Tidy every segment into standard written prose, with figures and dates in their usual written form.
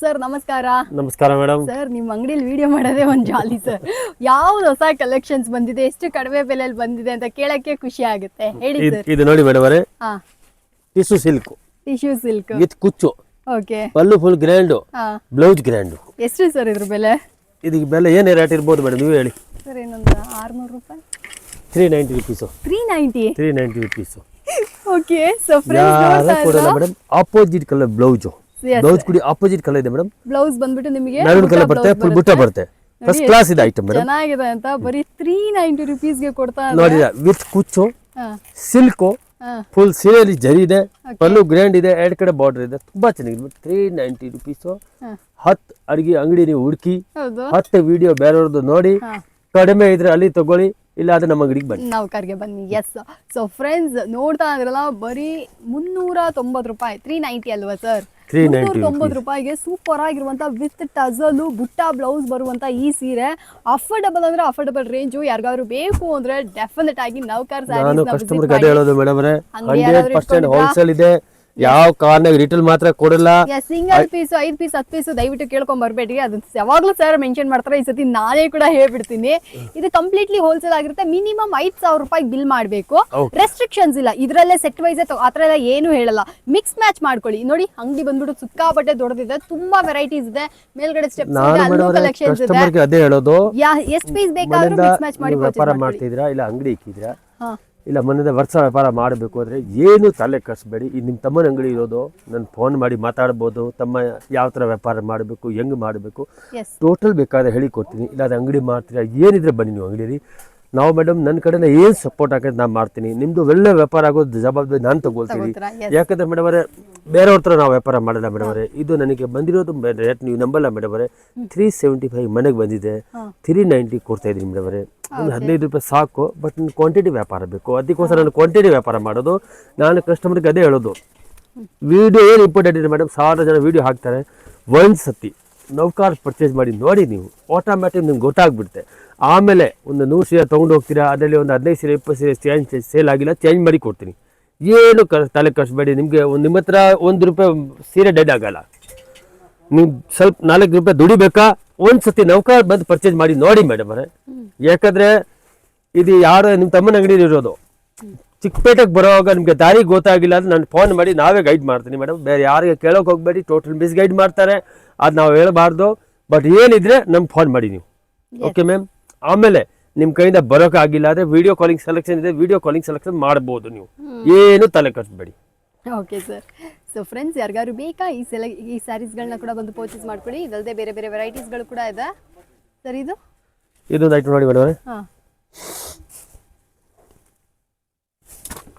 Sir ನಮಸ್ಕಾರ. ನಮಸ್ಕಾರ madam. Sir ನಿಮ್ಮ ಅಂಗಡಿಯಲ್ಲಿ ವಿಡಿಯೋ ಮಾಡೋದೇ ಒಂದು ಜಾಲಿ ಸರ್. ಯಾವ್ದು ಹೊಸ ಕಲೆಕ್ಷನ್ಸ್ ಬಂದಿದೆ, ಎಷ್ಟು ಕಡಿಮೆ ಬೆಲೆಯಲ್ಲಿ ಬಂದಿದೆ ಅಂತ ಕೇಳಕ್ಕೆ ಖುಷಿ ಆಗುತ್ತೆ. ಹೇಳಿ ಸರ್. ಇದು ನೋಡಿ ಮೇಡಮ್ ಅವರೇ, ಹಾ, ಟಿಶ್ಯೂ ಸಿಲ್ಕ್ ವಿತ್ ಕುಚ್ಚು. ಓಕೆ. ಪಲ್ಲು ಫುಲ್ ಗ್ರ್ಯಾಂಡ್, ಬ್ಲೌಸ್ ಗ್ರ್ಯಾಂಡ್. ಎಷ್ಟು ಸರ್ ಇದ್ರ ಬೆಲೆ? ಇದಕ್ಕೆ ಬೆಲೆ ಏನೇ ರೇಟ್ ಇರ್ಬೋದು ಮೇಡಮ್, ನೀವು ಹೇಳಿ. ಸರ್ ಏನೊಂದು 600 ರೂಪಾಯಿ. 390 rupees. 390 rupees. Okay. So friends ನೋಡ್ತಾ ಇದ್ದೀರಾ madam, opposite colour blouse. Blouse ಕೂಡ ಆಪೋಸಿಟ್ ಕಲರ್ ಇದೆ ಮೇಡಮ್. ಬ್ಲೌಸ್ ಬಂದ್ಬಿಟ್ಟು ನಿಮಗೆ ಮೆರೂನ್ ಕಲರ್ ಬರುತ್ತೆ, ಫುಲ್ ಬುಟ್ಟ ಬರುತ್ತೆ. ಫಸ್ಟ್ ಕ್ಲಾಸ್ ಇದೆ ಐಟಮ್ ಮೇಡಮ್. ಚೆನ್ನಾಗಿದೆ ಅಂತ ಬರೀ 390 rupees ಗೆ ಕೊಡ್ತಾ ಇದ್ದಾರೆ. ನೋಡಿ, ವಿತ್ ಕುಚ್ಚು, ಸಿಲ್ಕ್, ಫುಲ್ ಸೀರೆಯಲ್ಲಿ ಜರಿ ಇದೆ, ಪಲ್ಲು ಗ್ರ್ಯಾಂಡ್ ಇದೆ, ಎರಡು ಕಡೆ ಬಾರ್ಡರ್ ಇದೆ, ತುಂಬಾ ಚೆನ್ನಾಗಿದೆ. 390 rupees. 10 ಅಡಿಗೆ ಅಂಗಡಿ ನೀವು ಹುಡುಕಿ, 10 ವಿಡಿಯೋ ಬೇರೆಯವ್ರದ್ದು ನೋಡಿ, ಕಡಿಮೆ ಇದ್ರೆ ಅಲ್ಲಿ ತಗೊಳ್ಳಿ, ಇಲ್ಲ ಅದು ನಮ್ಮ ಅಂಗಡಿಗೆ ಬನ್ನಿ, ನಾವು ಕರ್ಗೆ ಬನ್ನಿ. ಎಸ್. ಸೊ ಫ್ರೆಂಡ್ಸ್ ನೋಡ್ತಾ ಇದ್ರಲ್ಲ, ಬರೀ 390 ರೂಪಾಯಿ. 390 ಅಲ್ವಾ ಸರ್? 390 ರೂಪಾಯಿಗೆ ಸೂಪರ್ ಆಗಿರುವಂತ ವಿತ್ ಟಜಲು ಬುಟ್ಟ ಬ್ಲೌಸ್ ಬರುವಂತ ಈ ಸೀರೆ ಅಫೋರ್ಡಬಲ್ ಅಂದ್ರೆ ಅಫೋರ್ಡಬಲ್ ರೇಂಜು. ಯಾರಿಗಾದ್ರು ಬೇಕು ಅಂದ್ರೆ ಡೆಫಿನೆಟ್ ಆಗಿ ನೌಕರ್ ಹೋಲ್ಸೇಲ್ ಇದೆ, ಯಾವ ಕಾರ್ನಾಗ ರಿಟೇಲ್ ಮಾತ್ರ ಕೊಡಲ್ಲ. ಸಿಂಗಲ್ ಪೀಸ್ 5 ಪೀಸ್ 10 ಪೀಸ್ ದಯವಿಟ್ಟು ಕೇಳ್ಕೊಂಡ್ ಬರ್ಬೇಡಿ. ಅದನ್ನ ಯಾವಾಗ್ಲೂ ಸರ್ ಮೆನ್ಷನ್ ಮಾಡ್ತಾರೆ. ಈ ಸತಿ ನಾನೇ ಕೂಡ ಹೇಳ್ಬಿಡ್ತೀನಿ, ಇದು ಕಂಪ್ಲೀಟ್ಲಿ ಹೋಲ್ಸೇಲ್ ಆಗಿರುತ್ತೆ. ಮಿನಿಮಮ್ 5000 ರೂಪಾಯಿ ಬಿಲ್ ಮಾಡಬೇಕು. ರೆಸ್ಟ್ರಿಕ್ಷನ್ಸ್ ಇಲ್ಲ ಇದ್ರಲ್ಲೇ, ಸೆಟ್ ವೈಸ್ ಆತರ ಎಲ್ಲ ಏನು ಹೇಳಲ್ಲ. ಮಿಕ್ಸ್ ಮ್ಯಾಚ್ ಮಾಡ್ಕೊಳ್ಳಿ. ನೋಡಿ, ಅಂಗಡಿ ಬಂದ್ಬಿಟ್ಟು ಸಿಕ್ಕಾಪಟ್ಟೆ ದೊಡ್ಡದಿದೆ, ತುಂಬಾ ವೆರೈಟೀಸ್ ಇದೆ. ಮೇಲ್ಗಡೆ ಸ್ಟೆಪ್ಸ್ ಇದೆ, ಅಲ್ಲೂ ಕಲೆಕ್ಷನ್ಸ್ ಇದೆ. ಅದೇ ಹೇಳೋದು, ಎಷ್ಟು ಪೀಸ್ ಬೇಕಾದ್ರೂ ಮಿಕ್ಸ್ ಮ್ಯಾಚ್ ಮಾಡಿ ವ್ಯಾಪಾರ ಮಾಡ್ತಿದ್ರಾ, ಇಲ್ಲ ಅಂಗಡಿ ಇಕ್ಕಿದ್ರಾ, ಇಲ್ಲ ಮನೆಯಿಂದ ವರ್ಷ ವ್ಯಾಪಾರ ಮಾಡಬೇಕು ಅಂದರೆ ಏನು ತಲೆ ಕಟ್ಸ್ಬೇಡಿ. ಈ ನಿಮ್ಮ ತಮ್ಮನ ಅಂಗಡಿ ಇರೋದು, ನನ್ನ ಫೋನ್ ಮಾಡಿ ಮಾತಾಡ್ಬೋದು. ತಮ್ಮ ಯಾವ ಥರ ವ್ಯಾಪಾರ ಮಾಡಬೇಕು, ಹೆಂಗೆ ಮಾಡಬೇಕು, ಟೋಟಲ್ ಬೇಕಾದ್ರೆ ಹೇಳಿಕೊಡ್ತೀನಿ. ಇಲ್ಲ ಅದು ಅಂಗಡಿ ಮಾಡ್ತೀರಾ, ಏನಿದ್ರೆ ಬನ್ನಿ ನೀವು ಅಂಗಡಿಯಲ್ಲಿ. ನಾವು ಮೇಡಮ್ ನನ್ನ ಕಡೆಯಿಂದ ಏನು ಸಪೋರ್ಟ್ ಆಗೋದು ನಾನು ಮಾಡ್ತೀನಿ. ನಿಮ್ಮದು ಒಳ್ಳೆ ವ್ಯಾಪಾರ ಆಗೋದು ಜವಾಬ್ದಾರಿ ನಾನು ತಗೊಳ್ತೀನಿ. ಯಾಕಂದರೆ ಮೇಡಮ್ ಅವರೇ, ಬೇರೆಯವ್ರ ಥರ ನಾವು ವ್ಯಾಪಾರ ಮಾಡಲ್ಲ ಮೇಡಮ್ ಅವರೇ. ಇದು ನನಗೆ ಬಂದಿರೋದು ರೇಟ್ ನೀವು ನಂಬಲ್ಲ ಮೇಡಮ್ ಅವರೇ. 375 ಮನೆಗೆ ಬಂದಿದೆ, 390 ಕೊಡ್ತಾ ಇದ್ದೀನಿ ಮೇಡಮ್ ಅವರೇ. ಒಂದು 15 ರೂಪಾಯಿ ಸಾಕು, ಬಟ್ ನನ್ನ ಕ್ವಾಂಟಿಟಿ ವ್ಯಾಪಾರ ಬೇಕು. ಅದಕ್ಕೋಸ್ಕರ ನಾನು ಕ್ವಾಂಟಿಟಿ ವ್ಯಾಪಾರ ಮಾಡೋದು. ನಾನು ಕಸ್ಟಮರ್ಗೆ ಅದೇ ಹೇಳೋದು, ವಿಡಿಯೋ ಏನು ಇಂಪಾರ್ಟೆಂಟ್ ಇದೆ ಮೇಡಮ್. 1000 ಜನ ವಿಡಿಯೋ ಹಾಕ್ತಾರೆ, ಒಂದು ಸತಿ ನೌಕಾರ್ ಪರ್ಚೇಸ್ ಮಾಡಿ ನೋಡಿ, ನೀವು ಆಟೋಮ್ಯಾಟಿಕ್ ನಿಮ್ಗೆ ಗೊತ್ತಾಗ್ಬಿಡುತ್ತೆ. ಆಮೇಲೆ ಒಂದು 100 ಸೀರೆ ತೊಗೊಂಡು ಹೋಗ್ತೀರಾ, ಅದರಲ್ಲಿ ಒಂದು 15 ಸೀರೆ 20 ಸೀರೆ ಸೇಲ್ ಆಗಿಲ್ಲ, ಚೇಂಜ್ ಮಾಡಿ ಕೊಡ್ತೀನಿ. ಏನು ತಲೆ ಕಷ್ಟಬೇಡಿ. ನಿಮಗೆ ನಿಮ್ಮ ಹತ್ರ 1 ರೂಪಾಯಿ ಸೀರೆ ಡೆಡ್ ಆಗಲ್ಲ. ನೀವು ಸ್ವಲ್ಪ 4 ರೂಪಾಯಿ ದುಡಿಬೇಕಾ, ಒಂದು ಸತಿ ನೌಕರ್ ಬಂದು ಪರ್ಚೇಸ್ ಮಾಡಿ ನೋಡಿ ಮೇಡಮ್ ಅವರೇ. ಯಾಕಂದರೆ ಇದು ಯಾರು ನಿಮ್ಮ ತಮ್ಮನ ಅಂಗಡಿ ಇರೋದು. ಚಿಕ್ಕಪೇಟೆಗೆ ಬರೋವಾಗ ನಿಮಗೆ ದಾರಿ ಗೊತ್ತಾಗಿಲ್ಲ ಅಂದ್ರೆ ನಾನು ಫೋನ್ ಮಾಡಿ ನಾವೇ ಗೈಡ್ ಮಾಡ್ತೀನಿ ಮೇಡಮ್. ಬೇರೆ ಯಾರಿಗೆ ಕೇಳೋಕೆ ಹೋಗಬೇಡಿ, ಟೋಟಲ್ ಮಿಸ್ ಗೈಡ್ ಮಾಡ್ತಾರೆ, ಅದು ನಾವು ಹೇಳಬಾರ್ದು. ಬಟ್ ಏನಿದ್ರೆ ನಮ್ಗೆ ಫೋನ್ ಮಾಡಿ ನೀವು, ಓಕೆ ಮ್ಯಾಮ್. ಆಮೇಲೆ ನಿಮ್ಮ ಕೈಯಿಂದ ಬರೋಕ್ಕಾಗಿಲ್ಲ ಅಂದರೆ ವಿಡಿಯೋ ಕಾಲಿಂಗ್ ಸೆಲೆಕ್ಷನ್ ಇದೆ, ವಿಡಿಯೋ ಕಾಲಿಂಗ್ ಸೆಲೆಕ್ಷನ್ ಮಾಡ್ಬೋದು ನೀವು. ಏನು ತಲೆ ಕಟ್ಬೇಡಿ. Okay sir. ಸೊ ಫ್ರೆಂಡ್ಸ್, ಯಾರಿಗಾರು ಬೇಕಾ ಈ ಸ್ಯಾರೀಸ್ಗಳನ್ನ ಕೂಡ ಬಂದು ಪರ್ಚೇಸ್ ಮಾಡ್ಕೊಳ್ಳಿ. ಇದಲ್ಲದೆ ಬೇರೆ ಬೇರೆ ವೆರೈಟೀಸ್ಗಳು ಕೂಡ ಇದೆ ಸರ್. ಇದೊಂದು ಐಟಮ್ ನೋಡಿ ಮೇಡಮ್. ಹಾಂ,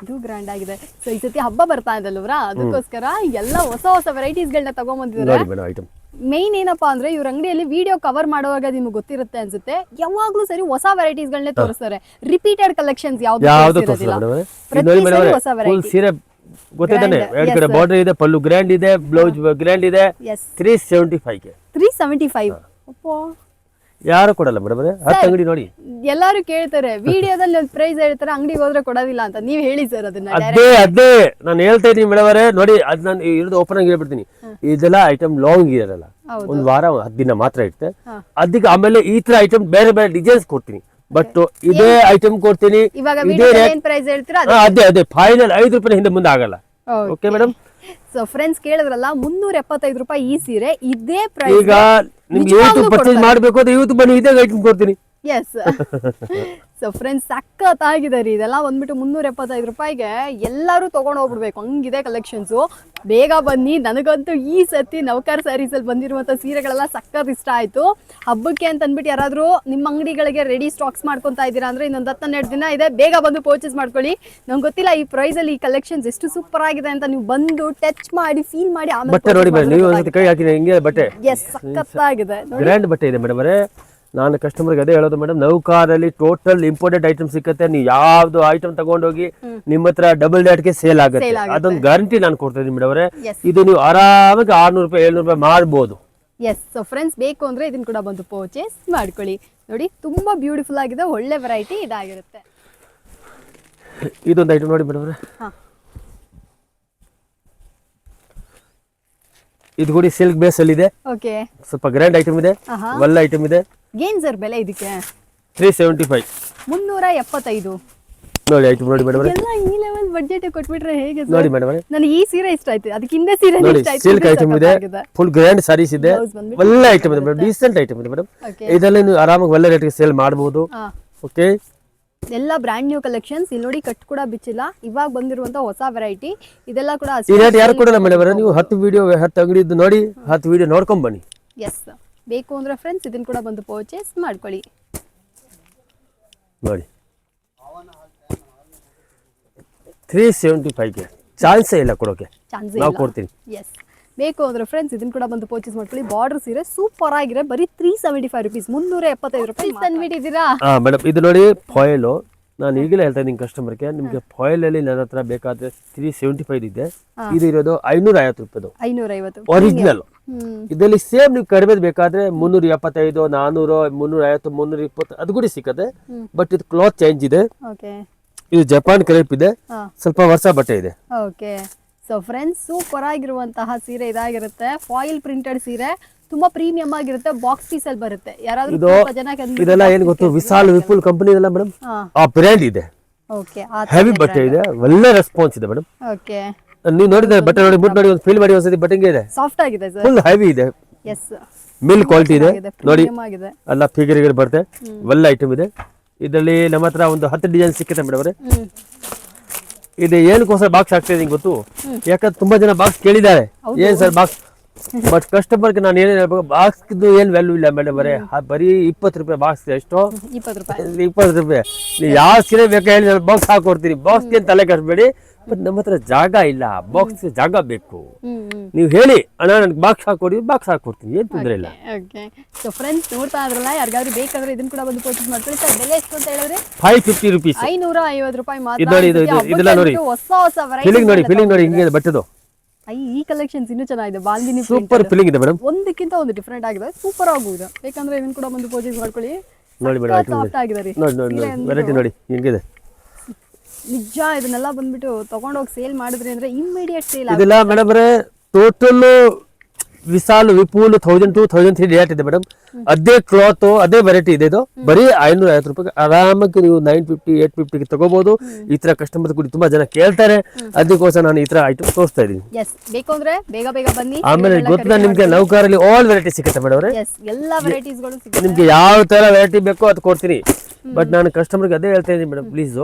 ಇದು ಗ್ರ್ಯಾಂಡ್ ಆಗಿದೆ. ಸೊ ಈ ಸತಿ ಹಬ್ಬ ಬರ್ತಾ ಇದಲ್ವ್ರಾ, ಅದಕ್ಕೋಸ್ಕರ ಎಲ್ಲ ಹೊಸ ಹೊಸ ವೆರೈಟೀಸ್ಗಳನ್ನ ತಗೊಂಡ್ಬಂದಿದ್ದಾರೆ. ಮೇನ್ ಏನಪ್ಪಾ ಅಂದ್ರೆ, ಇವ್ರ ಅಂಗಡಿಯಲ್ಲಿ ವಿಡಿಯೋ ಕವರ್ ಮಾಡುವಾಗ ನಿಮ್ಗೆ ಗೊತ್ತಿರುತ್ತೆ ಅನ್ಸುತ್ತೆ, ಯಾವಾಗ್ಲೂ ಸರಿ ಹೊಸ ವೆರೈಟೀಸ್ಗಳನ್ನೇ ತೋರಿಸ್ತಾರೆ. ರಿಪೀಟೆಡ್ ಕಲೆಕ್ಷನ್ಸ್ ಯಾವ್ದು ಹೊಸ ವೆರೈಟಿ ಗೊತ್ತಿದ್ದಾನೆ. ಎರಡು ಕಡೆ ಬಾರ್ಡರ್ ಇದೆ, ಪಲ್ಲು ಗ್ರ್ಯಾಂಡ್ ಇದೆ, ಬ್ಲೌಸ್ ಗ್ರ್ಯಾಂಡ್ ಇದೆ. 375 375 ಯಾರು ಕೊಡಲ್ಲ ಮೇಡಮ್. 10 ಅಂಗಡಿ ನೋಡಿ. ಎಲ್ಲಾರು ಕೇಳ್ತಾರೆ, ವಿಡಿಯೋದಲ್ಲಿ ಒಂದು ಪ್ರೈಸ್ ಹೇಳ್ತಾರೆ, ಅಂಗಡಿಗೆ ಹೋದ್ರೆ ಕೊಡೋದಿಲ್ಲ ಅಂತ. ನೀವ್ ಹೇಳಿ ಸರ್ ಅದನ್ನ. ಅದೇ ನಾನು ಹೇಳ್ತಾ ಇದ್ದೀನಿ ಮೇಡಮ್ ಅವರೇ. ನೋಡಿ, ಅದು ನಾನು ಇರೋದು ಓಪನ್ ಆಗಿ ಹೇಳ್ಬಿಡ್ತೀನಿ. ಇದೆಲ್ಲ ಐಟಮ್ ಲಾಂಗ್ ಇರಲ್ಲ, ಒಂದು ವಾರ 10 ದಿನ ಮಾತ್ರ ಇರುತ್ತೆ. ಅದಕ್ಕೆ ಆಮೇಲೆ ಈ ತರ ಐಟಮ್ ಬೇರೆ ಬೇರೆ ಡಿಸೈನ್ಸ್ ಕೊಡ್ತೀನಿ. ಬಟ್ ಇದೇ ಐಟಮ್ ಕೊಡ್ತೀನಿ, ಅದೇ ಫೈನಲ್ 5 ರೂಪಾಯಿ ಹಿಂದೆ ಮುಂದೆ ಆಗಲ್ಲ. Okay madam. ಸೊ ಫ್ರೆಂಡ್ಸ್, ಕೇಳಿದ್ರಲ್ಲ, 375 ರೂಪಾಯಿ ಈ ಸೀರೆ. ಇದೇ ಪ್ರೈಸ್. ಈಗ ನಿಮ್ಗೆ ಇವತ್ತು ಪರ್ಚೇಸ್ ಮಾಡಬೇಕು ಅಂದ್ರೆ ಇವತ್ತು ಬನ್ನಿ, ಇದೇ ಐಟಮ್ ಕೊಡ್ತೀನಿ. ಎಸ್. ಸೊ ಫ್ರೆಂಡ್ಸ್, ಸಖತ್ತಾಗಿದೆ ರೀ ಇದೆಲ್ಲ. ಬಂದ್ಬಿಟ್ಟು 375 ರೂಪಾಯಿಗೆ ಎಲ್ಲರೂ ತೊಗೊಂಡು ಹೋಗ್ಬಿಡ್ಬೇಕು, ಹಂಗಿದೆ ಕಲೆಕ್ಷನ್ಸು. ಬೇಗ ಬನ್ನಿ. ನನಗಂತೂ ಈ ಸತಿ ನೌಕರ್ ಸ್ಯಾರೀಸಲ್ಲಿ ಬಂದಿರುವಂಥ ಸೀರೆಗಳೆಲ್ಲ ಸಖತ್ ಇಷ್ಟ ಆಯಿತು. ಹಬ್ಬಕ್ಕೆ ಅಂತ ಅಂದ್ಬಿಟ್ಟು ಯಾರಾದರೂ ನಿಮ್ಮ ಅಂಗಡಿಗಳಿಗೆ ರೆಡಿ ಸ್ಟಾಕ್ಸ್ ಮಾಡ್ಕೊತಾ ಇದ್ದೀರಾ ಅಂದರೆ ಇನ್ನೊಂದು 10-12 ದಿನ ಇದೆ, ಬೇಗ ಬಂದು ಪರ್ಚೇಸ್ ಮಾಡ್ಕೊಳ್ಳಿ. ನಂಗೆ ಗೊತ್ತಿಲ್ಲ ಈ ಪ್ರೈಸಲ್ಲಿ ಈ ಕಲೆಕ್ಷನ್ಸ್ ಎಷ್ಟು ಸೂಪರ್ ಆಗಿದೆ ಅಂತ. ನೀವು ಬಂದು ಟಚ್ ಮಾಡಿ, ಫೀಲ್ ಮಾಡಿ, ಆಮೇಲೆ ಎಸ್, ಸಖತ್ತಾಗಿದೆ. ಗ್ರ್ಯಾಂಡ್ ಬಟ್ಟೆ ಇದೆ ಮೇಡಮ್ ಅವರೇ. ನಾನು ಕಸ್ಟಮರ್ಗೆ ಅದೇ ಹೇಳೋದು ಮೇಡಮ್, ನೌಕಾರಲ್ಲಿ ಟೋಟಲ್ ಇಂಪೋರ್ಟೆಡ್ ಐಟಮ್ ಸಿಗುತ್ತೆ. ನೀವು ಯಾವ್ದು ಐಟಮ್ ತಗೊಂಡೋಗಿ ನಿಮ್ಮ ಹತ್ರ ಡಬಲ್ ರೇಟ್ಗೆ ಸೇಲ್ ಆಗುತ್ತೆ, ಅದೊಂದು ಗ್ಯಾರಂಟಿ ನಾನು ಕೊಡ್ತಾ ಇದ್ದೀನಿ ಮೇಡಮ್ ಅವರೇ. ಇದು ನೀವು ಆರಾಮಾಗಿ 600 ರೂಪಾಯಿ 700 ರೂಪಾಯಿ ಮಾಡ್ಬೋದು. ಎಸ್. ಸೊ ಫ್ರೆಂಡ್ಸ್, ಬೇಕು ಅಂದ್ರೆ ಇದನ್ನ ಕೂಡ ಬಂದು ಪರ್ಚೇಸ್ ಮಾಡ್ಕೊಳ್ಳಿ. ನೋಡಿ, ತುಂಬಾ ಬ್ಯೂಟಿಫುಲ್ ಆಗಿದೆ, ಒಳ್ಳೆ ವೆರೈಟಿ ಇದಾಗಿರುತ್ತೆ. ಇದೊಂದು ಐಟಮ್ ನೋಡಿ ಮೇಡಮ್ ಅವರೇ. ಇದು ಕೂಡ ಸಿಲ್ಕ್ ಬೇಸ್ ಅಲ್ಲಿ ಇದೆ, ಓಕೆ ಸ್ವಲ್ಪ ಗ್ರ್ಯಾಂಡ್ ಐಟಮ್ ಇದೆ, ಒಳ್ಳೆ ಐಟಮ್ ಇದೆ. ಏನ್ ಸರ್ ಬೆಲೆ ಇದಕ್ಕೆ? 375. 375. ನೋಡಿ ಐಟಮ್ ನೋಡಿ ಮೇಡಮ್ ಎಲ್ಲ ಈ ಲೆವೆಲ್ ಬಡ್ಜೆಟ್ ಕೊಟ್ಬಿಟ್ರೆ ಹೇಗೆ ಸರ್? ನೋಡಿ ಮೇಡಮ್ ನನಗೆ ಈ ಸೀರೆ ಇಷ್ಟ ಆಯ್ತು, ಅದಕ್ಕೆ ಹಿಂದೆ ಸೀರೆ ನೋಡಿ ಇಷ್ಟ ಆಯ್ತು. ಸಿಲ್ಕ್ ಐಟಮ್ ಇದೆ, ಫುಲ್ ಗ್ರ್ಯಾಂಡ್ ಸಾರೀಸ್ ಇದೆ, ಒಳ್ಳೆ ಐಟಮ್ ಇದೆ ಮೇಡಮ್, ಡೀಸೆಂಟ್ ಐಟಮ್ ಇದೆ ಮೇಡಮ್. ಇದರಲ್ಲಿ ನೀವು ಆರಾಮಾಗಿ ಒಳ್ಳೆ ರೇಟ್ಗೆ ಸೇಲ್ ಮಾಡಬಹುದು. ಓಕೆ, ಎಲ್ಲ ಬ್ರ್ಯಾಂಡ್ ನ್ಯೂ ಕಲೆಕ್ಷನ್ಸ್. ಇಲ್ಲಿ ನೋಡಿ ಕಟ್ ಕೂಡ ಬಿಚ್ಚಿಲ್ಲ, ಇವಾಗ ಬಂದಿರುವಂತ ಹೊಸ ವೆರೈಟಿ. ಇದೆಲ್ಲ ಕೂಡ ಈ ರೇಟ್ ಯಾರು ಕೊಡಲ್ಲ ಮೇಡಮ್. ನೀವು 10 ವಿಡಿಯೋ 10 ಅಂಗಡಿ ಇದ್ದು ನೋಡಿ, 10 ವಿಡಿಯೋ ನೋಡ್ಕೊಂಡ್ ಬನ್ನಿ. ಎಸ್, ಬೇಕು ಅಂದ್ರೆ ಫ್ರೆಂಡ್ಸ್ ಇದನ್ನ ಕೂಡ ಬಂದು ಪರ್ಚೇಸ್ ಮಾಡ್ಕೊಳ್ಳಿ. ನೋಡಿ 375ಗೆ ಚಾನ್ಸೇ ಇಲ್ಲ ಕೊಡೋಕೆ, ನಾವು ಕೊಡ್ತೀನಿ. ಎಸ್, ಬೇಕು ಅಂದ್ರೆ ಫ್ರೆಂಡ್ಸ್ ಇದನ್ನ ಕೂಡ ಬಂದು ಪರ್ಚೇಸ್ ಮಾಡ್ಕೊಳ್ಳಿ. ಬಾರ್ಡರ್ ಸೀರೆ ಸೂಪರ್ ಆಗಿದೆ, ಬರೀ 375 ರುಪೀಸ್, 375 ರೂಪಾಯಿ ತಂದ್ಬಿಟ್ಟಿದ್ದೀರಾ. ಹಾ ಮೇಡಮ್, ಇದು ನೋಡಿ ಫಾಯಿಲು. ನಾನು ಈಗಲೇ ಹೇಳ್ತಾ ಇದ್ದೀನಿ ಕಸ್ಟಮರ್ಗೆ, ನಿಮಗೆ ಫಾಯಿಲ್ ಅಲ್ಲಿ ನನ್ನ ಹತ್ರ ಬೇಕಾದ್ರೆ 375 ಇದೆ, ಇದು ಇರೋದು 550 ರೂಪಾಯಿದು 550 ಒರಿಜಿನಲ್. ಇದರಲ್ಲಿ ಸೇಮ್ ನೀವು ಕಡಿಮೆ ಬೇಕಾದ್ರೆ 375, 400, 350, 320 ಅದು ಕೂಡ ಸಿಕ್ಕತ್ತೆ. ಬಟ್ ಇದು ಕ್ಲಾತ್ ಚೇಂಜ್ ಇದೆ, ಓಕೆ. ಇದು ಜಪಾನ್ ಕ್ರೇಪ್ ಇದೆ, ಸ್ವಲ್ಪ ವರ್ಷ ಬಟ್ಟೆ ಇದೆ. ಓಕೆ, ಸೊ ಫ್ರೆಂಡ್ಸ್ ಸೂಪರ್ ಆಗಿರುವಂತಹ ಸೀರೆ ಇದಾಗಿರುತ್ತೆ. ಫಾಯಿಲ್ ಪ್ರಿಂಟೆಡ್ ಸೀರೆ, ತುಂಬಾ ಪ್ರೀಮಿಯಂ ಆಗಿರುತ್ತೆ, ಬಾಕ್ಸ್ ಪೀಸ್ ಅಲ್ಲಿ ಬರುತ್ತೆ. ಯಾರಾದ್ರೂ ಸ್ವಲ್ಪ ಜನ ಇದೆಲ್ಲ ಏನ್ ಗೊತ್ತು, ವಿಶಾಲ್ ವಿಪುಲ್ ಕಂಪನಿ ಇದೆಲ್ಲ ಮೇಡಮ್, ಆ ಬ್ರ್ಯಾಂಡ್ ಇದೆ, ಓಕೆ. ಹೆವಿ ಬಟ್ಟೆ ಇದೆ, ಒಳ್ಳೆ ರೆಸ್ಪಾನ್ಸ್ ಇದೆ ಮೇಡಮ್. ಓಕೆ, ನೀವು ನೋಡಿದ್ರೆ ಬಟ್ಟೆ ನೋಡಿ, ಮುಟ್ ನೋಡಿ, ಒಂದು ಫೀಲ್ ಮಾಡಿ ಒಂದ್ಸತಿ ಬಟ್ಟೆ ಇದೆ, ಸಾಫ್ಟ್ ಆಗಿದೆ ಸರ್, ಫುಲ್ ಹೆವಿ ಇದೆ. ಎಸ್, ಮಿಲ್ ಕ್ವಾಲಿಟಿ ಇದೆ ನೋಡಿ, ಆಗಿದೆ. ಎಲ್ಲ ಫಿಗರ್ ಬರುತ್ತೆ, ಒಳ್ಳೆ ಐಟಮ್ ಇದೆ. ಇದರಲ್ಲಿ ನಮ್ಮ ಹತ್ರ ಒಂದು 10 ಡಿಸೈನ್ ಸಿಕ್ಕತ್ತೆ ಮೇಡಮ್ ಅವರೇ. ಇದು ಏನಕ್ಕೋಸ್ಕರ ಬಾಕ್ಸ್ ಆಗ್ತಾ ಇದೆ ಗೊತ್ತು, ಯಾಕಂದ್ರೆ ತುಂಬಾ ಜನ ಬಾಕ್ಸ್ ಕೇಳಿದ್ದಾರೆ, ಏನ್ ಸರ್ ಬಾಕ್ಸ್. ಬಟ್ ಕಸ್ಟಮರ್ಗೆ ನಾನು ಏನೇನು ಹೇಳ್ಬೇಕು, ಬಾಕ್ಸ್ ಏನು ವ್ಯಾಲ್ಯೂ ಇಲ್ಲ ಮೇಡಮ್ ಅವರೇ. ಬರೀ 20 ರೂಪಾಯಿ ಬಾಕ್ಸ್, ಎಷ್ಟೋ 20 ರೂಪಾಯಿ. ನೀವು ಯಾವ ಸೀರೆ ಬೇಕಾ ಹೇಳಿ ನಾನು ಬಾಕ್ಸ್ ಹಾಕೊಡ್ತೀನಿ, ಬಾಕ್ಸ್ಗೆ ಏನು ತಲೆ ಕಟ್ಬೇಡಿ. ಬಟ್ ನಮ್ಮ ಹತ್ರ ಜಾಗ ಇಲ್ಲ, ಬಾಕ್ಸ್ ಜಾಗ ಬೇಕು. ನೀವು ಹೇಳಿ ಅಣ್ಣ ನನಗೆ ಬಾಕ್ಸ್ ಹಾಕೊಡಿ, ಬಾಕ್ಸ್ ಹಾಕೊಡ್ತೀನಿ, ಏನು ತೊಂದರೆ ಇಲ್ಲ. ಓಕೆ, ಸೊ ಫ್ರೆಂಡ್ಸ್ ನೋಡ್ತಾ ಇದ್ರಲ್ಲ, ಯಾರಿಗಾದ್ರೂ ಬೇಕಾದ್ರೆ ಇದನ್ನ ಕೂಡ ಬಂದು ಪರ್ಚೇಸ್ ಮಾಡ್ಕೊಳ್ಳಿ. ಸರ್ ಬೆಲೆ ಎಷ್ಟು ಅಂತ ಹೇಳಿದ್ರೆ 550 ರುಪೀಸ್, 550 ರೂಪಾಯಿ ಮಾತ್ರ. ಇದೆಲ್ಲ ನೋಡಿ, ಹೊಸ ಹೊಸ ಫೀಲಿಂಗ್ ನೋಡಿ ಹಿಂಗೆ ಬಟ್ಟೆದು. ಈ ಕಲೆಕ್ಷನ್ಸ್ ಇನ್ನೂ ಚೆನ್ನಾಗಿದೆ, ಬಾಂದಿನಿ ಸೂಪರ್ ಫೀಲಿಂಗ್ ಇದೆ ಮೇಡಮ್, ಒಂದಕ್ಕಿಂತ ಒಂದು ಡಿಫ್ರೆಂಟ್ ಆಗಿದೆ, ಸೂಪರ್ ಆಗಿದೆ. ಬೇಕಂದ್ರೆ ಇದನ್ನ ಕೂಡ ಬಂದು ಪರ್ಚೇಸ್ ಮಾಡ್ಕೊಳ್ಳಿ. ನೋಡಿ ಮೇಡಮ್, ಸಾಫ್ಟ್ ಆಗಿದೆ ರೀ, ನೋಡಿ ವೆರೈಟಿ ನೋಡಿ ಹೆಂಗಿದೆ. ನಿಜ ಇದನ್ನೆಲ್ಲ ಬಂದ್ಬಿಟ್ಟು ತಗೊಂಡೋಗಿ ಸೇಲ್ ಮಾಡಿದ್ರಿ ಅಂದ್ರೆ ಇಮಿಡಿಯೇಟ್ ಸೇಲ್ ಇದೆಲ್ಲ madam total Vishal Vipul 1000 to 1003 rate ಇದೆ ಮೇಡಮ್. ಅದೇ ಕ್ಲಾತ್ ಅದೇ ವೆರೈಟಿ ಇದೆ. ಇದು ಬರೀ 550 ರೂಪಾಯಿ ಆರಾಮಾಗಿ ನೀವು 950 850 ತಗೋಬಹುದು. ಈ ತರ ಕಸ್ಟಮರ್ ಕೂಡ ತುಂಬಾ ಜನ ಕೇಳ್ತಾರೆ, ಅದಕ್ಕೋಸ್ಕರ ನಾನು ಈ ತರ ಐಟಮ್ ತೋರಿಸ್ತಾ ಇದೀನಿ. ಎಸ್, ಬೇಕು ಅಂದ್ರೆ ಬೇಗ ಬೇಗ ಬನ್ನಿ. ಆಮೇಲೆ ಗೊತ್ತಿಲ್ಲ ನಿಮ್ಗೆ ನೌಕರಲ್ಲಿ ಆಲ್ ವೆರೈಟಿ ಸಿಗುತ್ತೆ ಮೇಡಮ್ ಅವರೇ. ಎಸ್, ಎಲ್ಲಾ ವೆರೈಟೀಸ್ ಗಳು ಸಿಗುತ್ತೆ. ನಿಮ್ಗೆ ಯಾವ ತರ ವೆರೈಟಿ ಬೇಕೋ ಅದು ಕೊಡ್ತೀನಿ. ಬಟ್ ನಾನು ಕಸ್ಟಮರ್ಗೆ ಅದೇ ಹೇಳ್ತಾ ಇದೀನಿ ಮೇಡಮ್, ಪ್ಲೀಸ್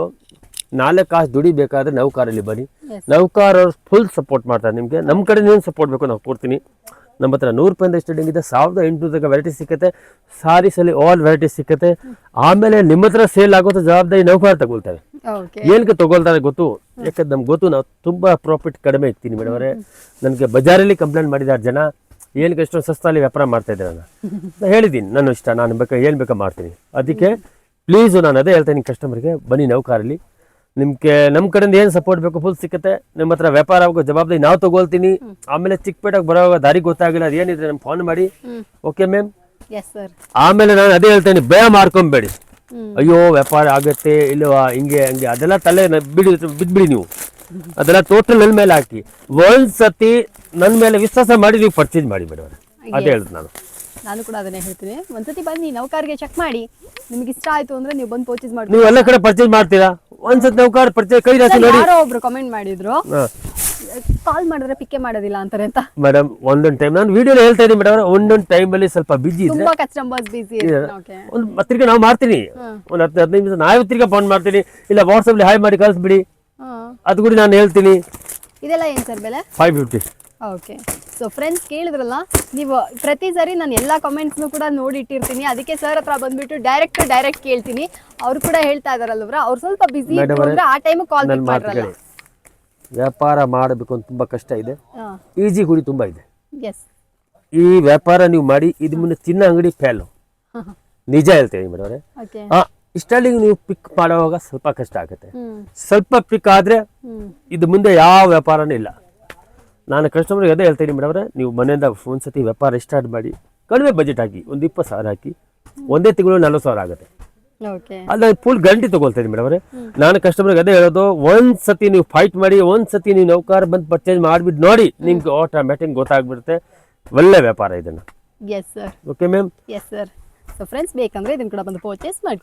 4 ಕಾಸು ದುಡಿಬೇಕಾದ್ರೆ ನೌಕರಲ್ಲಿ ಬನ್ನಿ. ನೌಕರ ಫುಲ್ ಸಪೋರ್ಟ್ ಮಾಡ್ತಾರೆ ನಿಮ್ಗೆ. ನಮ್ಮ ಕಡೆ ಏನು ಸಪೋರ್ಟ್ ಬೇಕೋ ನಾವು ಕೊಡ್ತೀನಿ. ನಮ್ಮ ಹತ್ರ 100 ರೂಪಾಯಿಂದ ಸ್ಟಾರ್ಟಿಂಗ್ ಇದೆ, 1800 ವೆರೈಟಿ ಸಿಕ್ಕತ್ತೆ. ಸಾರೀಸಲ್ಲಿ ಆಲ್ ವೆರೈಟಿ ಸಿಕ್ಕತ್ತೆ. ಆಮೇಲೆ ನಿಮ್ಮ ಹತ್ರ ಸೇಲ್ ಆಗೋ ಜವಾಬ್ದಾರಿ ನೌಕರ ತಗೊಳ್ತಾರೆ. ಏನಕ್ಕೆ ತಗೊಳ್ತಾರೆ ಗೊತ್ತು, ಯಾಕಂದ್ರೆ ನಮ್ಗೆ ಗೊತ್ತು ನಾವು ತುಂಬಾ ಪ್ರಾಫಿಟ್ ಕಡಿಮೆ ಇರ್ತೀನಿ ಮೇಡಮ್ ಅವರೇ. ನನಗೆ ಬಜಾರಲ್ಲಿ ಕಂಪ್ಲೇಂಟ್ ಮಾಡಿದ್ದಾರೆ ಜನ, ಏನಕ್ಕೆ ಎಷ್ಟೊಂದು ಸಸ್ತಾಲಿ ವ್ಯಾಪಾರ ಮಾಡ್ತಾ ಇದ್ದಾರೆ. ನಾನು ಹೇಳಿದ್ದೀನಿ ನನ್ನ ಇಷ್ಟ, ನಾನು ಏನು ಬೇಕಾ ಮಾಡ್ತೀನಿ. ಅದಕ್ಕೆ ಪ್ಲೀಸು ನಾನು ಅದೇ ಹೇಳ್ತೀನಿ ಕಸ್ಟಮರ್ಗೆ, ಬನ್ನಿ ನೌಕರಲ್ಲಿ. ನಿಮ್ಗೆ ನಮ್ಮ ಕಡೆಯಿಂದ ಏನು ಸಪೋರ್ಟ್ ಬೇಕು ಫುಲ್ ಸಿಕ್ಕತ್ತೆ. ನಿಮ್ಮ ಹತ್ರ ವ್ಯಾಪಾರ ಆಗೋ ಜವಾಬ್ದಾರಿ ನಾವು ತಗೊಳ್ತೀನಿ. ಆಮೇಲೆ ಚಿಕ್ಕಪೇಟೆಗೆ ಬರೋ ದಾರಿ ಗೊತ್ತಾಗಿಲ್ಲ, ಅದೇನಿದ್ರೆ ನಮ್ಗೆ ಫೋನ್ ಮಾಡಿ. Okay ma'am. ಆಮೇಲೆ ನಾನು ಅದೇ ಹೇಳ್ತೇನೆ, ಭಯ ಮಾಡ್ಕೊಂಬೇಡಿ. ಅಯ್ಯೋ ವ್ಯಾಪಾರ ಆಗತ್ತೆ ಇಲ್ಲವಾ ಹಿಂಗೆ ಹಂಗೆ ಅದೆಲ್ಲ ತಲೆ ಬಿದ್ಬಿಡಿ ನೀವು. ಅದೆಲ್ಲ ಟೋಟಲ್ ನನ್ನ ಮೇಲೆ ಹಾಕಿ ಒಂದ್ಸತಿ ನನ್ನ ಮೇಲೆ ವಿಶ್ವಾಸ ಮಾಡಿ ನೀವು ಪರ್ಚೇಸ್ ಮಾಡಿ ಮೇಡಮ್. ಅದೇ ಹೇಳ್ತೀನಿ ನಾನು ಕೂಡ ಅದನ್ನೇ ಹೇಳ್ತೀನಿ. ಒಂದ್ಸತಿ ಬನ್ನಿ ನೌಕರಿಗೆ ಚೆಕ್ ಮಾಡಿ, ನಿಮ್ಗೆ ಇಷ್ಟ ಆಯ್ತು ಅಂದ್ರೆ ನೀವು ಬಂದು ಪರ್ಚೇಸ್ ಮಾಡಿ. ನೀವು ಎಲ್ಲ ಕಡೆ ಪರ್ಚೇಸ್ ಮಾಡ್ತೀರಾ, ಒಂದ್ಸತಿ ನೌಕರ ಪರ್ಚೇಸ್ ಕೈ ರಾಸಿ ನೋಡಿ. ಯಾರೋ ಒಬ್ರು ಕಮೆಂಟ್ ಮಾಡಿದ್ರು, ಕಾಲ್ ಮಾಡಿದ್ರೆ ಪಿಕ್ಕೆ ಮಾಡೋದಿಲ್ಲ ಅಂತಾರೆ ಅಂತ. ಮೇಡಮ್ ಒಂದೊಂದು ಟೈಮ್ ನಾನು ವಿಡಿಯೋ ಹೇಳ್ತಾ ಇದ್ದೀನಿ ಮೇಡಮ್, ಒಂದೊಂದು ಟೈಮ್ ಅಲ್ಲಿ ಸ್ವಲ್ಪ ಬಿಜಿ ಇದ್ರೆ, ತುಂಬಾ ಕಸ್ಟಮರ್ಸ್ ಬಿಜಿ ಇರ್ತಾರೆ. ಓಕೆ, ಒಂದು ತಿರ್ಗಿ ನಾವು ಮಾಡ್ತೀನಿ, ಒಂದು 10-15 ನಿಮಿಷ ನಾವೇ ತಿರ್ಗಿ ಫೋನ್ ಮಾಡ್ತೀನಿ, ಇಲ್ಲ ವಾಟ್ಸ್ಆಪ್ ಅಲ್ಲಿ ಹಾಯ್ ಮಾಡಿ ಕಳಿಸ್ಬಿಡಿ, ಅದು ಕೂಡ ನಾನು ಹೇಳ್ತೀನಿ. ಇದೆಲ್ಲ ಏನ್ ಸರ್ ಬೆಲೆ? 550. ಓಕೆ, ಸೊ ಫ್ರೆಂಡ್ಸ್ ಕೇಳಿದ್ರಲ್ಲ ನೀವು, ಪ್ರತಿ ಸಾರಿ ನಾನು ಎಲ್ಲ ಕಮೆಂಟ್ಸ್ನು ಕೂಡ ನೋಡಿ ಇಟ್ಟಿರ್ತೀನಿ. ಅದಕ್ಕೆ ಸರ್ ಹತ್ರ ಬಂದ್ಬಿಟ್ಟು ಡೈರೆಕ್ಟ್ ಕೇಳ್ತೀನಿ. ಅವ್ರು ಕೂಡ ಹೇಳ್ತಾ ಇದಾರಲ್ವ್ರ, ಅವ್ರು ಸ್ವಲ್ಪ ಬಿಸಿ ಇದ್ರೆ ಆ ಟೈಮ್ ಕಾಲ್ ಮಾಡ್ರಲ್ಲ. ವ್ಯಾಪಾರ ಮಾಡಬೇಕು ಅಂತ ತುಂಬಾ ಕಷ್ಟ ಇದೆ, ಈಜಿ ಕೂಡ ತುಂಬಾ ಇದೆ. ಎಸ್, ಈ ವ್ಯಾಪಾರ ನೀವು ಮಾಡಿ ಇದು ಮುಂದೆ ಚಿನ್ನ ಅಂಗಡಿ ಫೇಲ್, ನಿಜ ಹೇಳ್ತೇನೆ ಮೇಡಮ್. ಸ್ಟಾರ್ಟಿಂಗ್ ನೀವು ಪಿಕ್ ಮಾಡುವಾಗ ಸ್ವಲ್ಪ ಕಷ್ಟ ಆಗುತ್ತೆ. ಸ್ವಲ್ಪ ಪಿಕ್ ಆದ್ರೆ ಇದು ಮುಂದೆ ಯಾವ ವ್ಯಾಪಾರನೂ ಇಲ್ಲ. ನಾನು ಕಸ್ಟಮರ್ಗೆ ಅದೇ ಹೇಳ್ತೀನಿ ಮೇಡಮ್, ನೀವು ಮನೆಯಿಂದ ಒಂದ್ಸತಿ ವ್ಯಾಪಾರ ಸ್ಟಾರ್ಟ್ ಮಾಡಿ, ಕಡಿಮೆ ಬಜೆಟ್ ಹಾಕಿ, ಒಂದು 20,000 ಹಾಕಿ, ಒಂದೇ ತಿಂಗಳು 40,000 ಆಗುತ್ತೆ. ಅಲ್ಲ ಫುಲ್ ಗ್ಯಾರಂಟಿ ತಗೊಳ್ತೀನಿ ಮೇಡಮ್ ಅವರೇ. ನಾನು ಕಸ್ಟಮರ್ಗೆ ಅದೇ ಹೇಳೋದು, ಒಂದ್ಸತಿ ನೀವು ಫೈಟ್ ಮಾಡಿ, ಒಂದ್ಸತಿ ನೀವು ನೌಕರ ಬಂದು ಪರ್ಚೇಸ್ ಮಾಡಿಬಿಟ್ಟು ನೋಡಿ, ನಿಮ್ಗೆ ಆಟೋಮ್ಯಾಟಿಕ್ ಗೊತ್ತಾಗ್ಬಿಡುತ್ತೆ ಒಳ್ಳೆ ವ್ಯಾಪಾರ ಇದನ್ನು. Yes sir, okay ma'am. Yes sir. So friends ಬೇಕಂದ್ರೆ ಇದನ್ನ ಕೂಡ ಬಂದು ಪರ್ಚೇಸ್ ಮಾಡಿ.